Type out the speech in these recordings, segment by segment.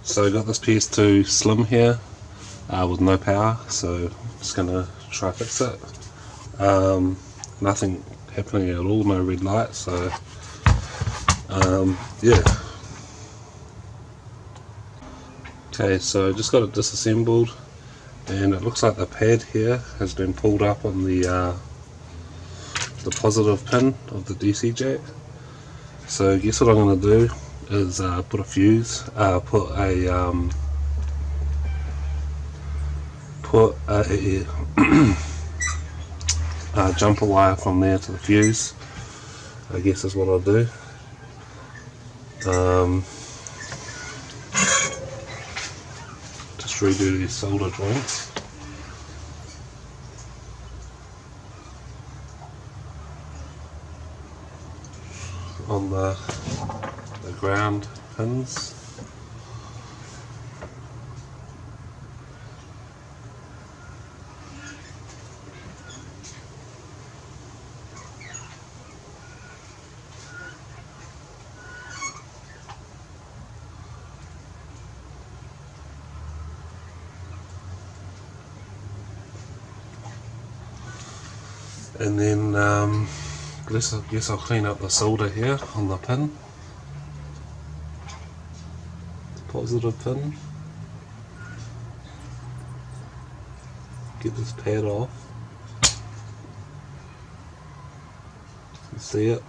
So I got this PS2 Slim here with no power, so just gonna try fix it. Nothing happening at all, no red light, so yeah. Okay, so I just got it disassembled, and it looks like the pad here has been pulled up on the positive pin of the DC jack. So guess what I'm going to do is put a fuse, put a jumper wire from there to the fuse. I guess is what I'll do. Just redo these solder joints. On the ground pins. And then I guess I'll clean up the solder here on the pin, the positive pin. Get this pad off. You can see it.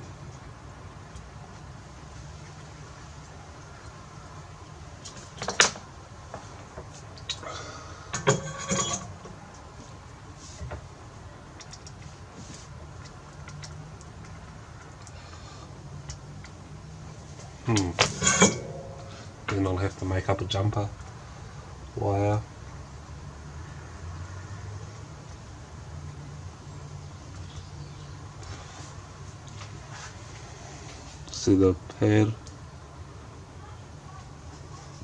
Then I'll have to make up a jumper wire. See the pad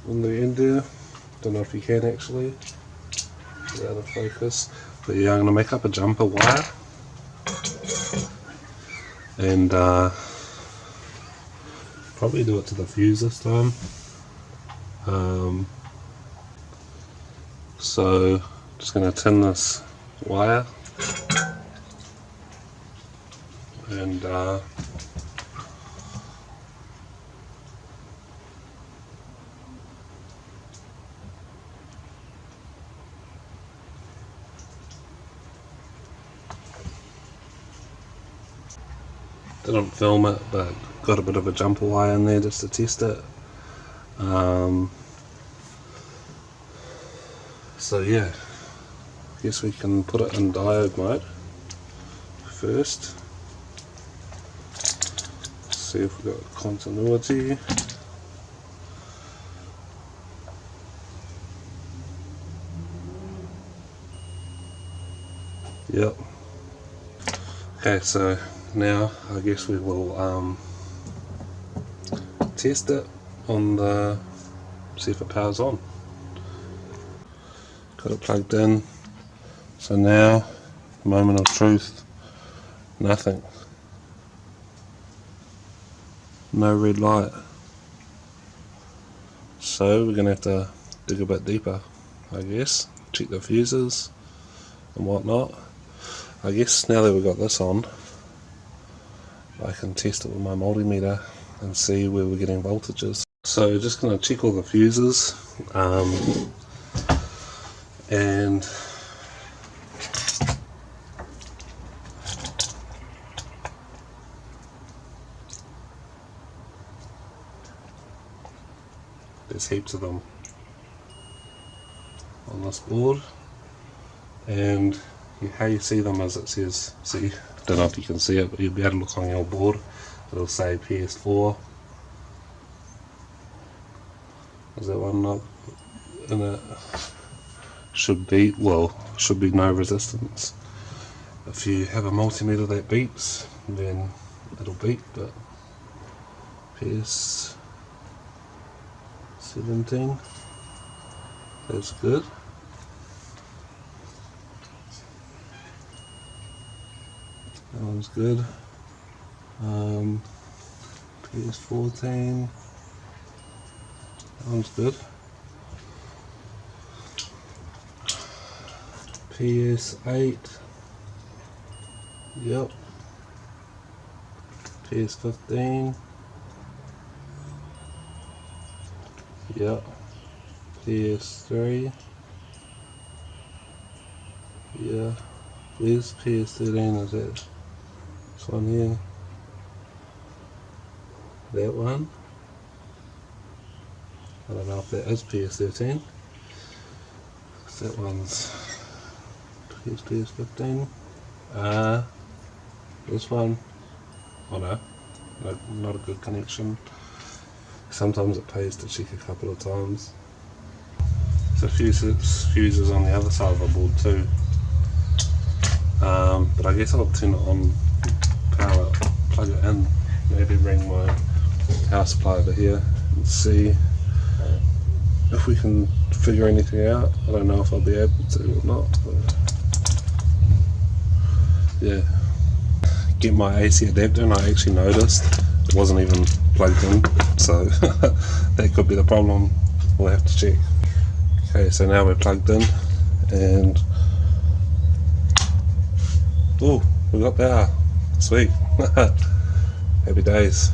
on the end there? Don't know if you can actually. Get out of focus. But yeah, I'm going to make up a jumper wire. And probably do it to the fuse this time. So just going to tin this wire and didn't film it, but got a bit of a jumper wire in there just to test it. So yeah, I guess we can put it in diode mode first. See if we've got continuity. Yep. Okay, so now I guess we will test it on the, see if it powers on. Got it plugged in, so now, moment of truth, nothing. No red light. So we're going to have to dig a bit deeper, I guess, check the fuses and whatnot. I guess now that we've got this on, I can test it with my multimeter and see where we're getting voltages. So just going to check all the fuses and there's heaps of them on this board, and how you see them is it says, see, don't know if you can see it, but you'll be able to look on your board, it'll say PS4. Is that one up in it? Should be, well, should be no resistance. If you have a multimeter that beeps, then it'll beep, but PS 17, that's good. That one's good. PS 14, that one's good. PS8. Yep. PS15. Yep. PS3. Yeah. Where's PS13? Is that this one here? That one? I don't know if that is PS13. That one's PS15. This one. Oh no, not a good connection. Sometimes it pays to check a couple of times. So fuses on the other side of the board too. But I guess I'll turn it on, power it, plug it in, maybe bring my power supply over here and see if we can figure anything out. I don't know if I'll be able to or not, but yeah. Get my AC adapter, and I actually noticed it wasn't even plugged in, so that could be the problem. We'll have to check. Okay, so now we're plugged in, and oh, we got power. Sweet. Happy days.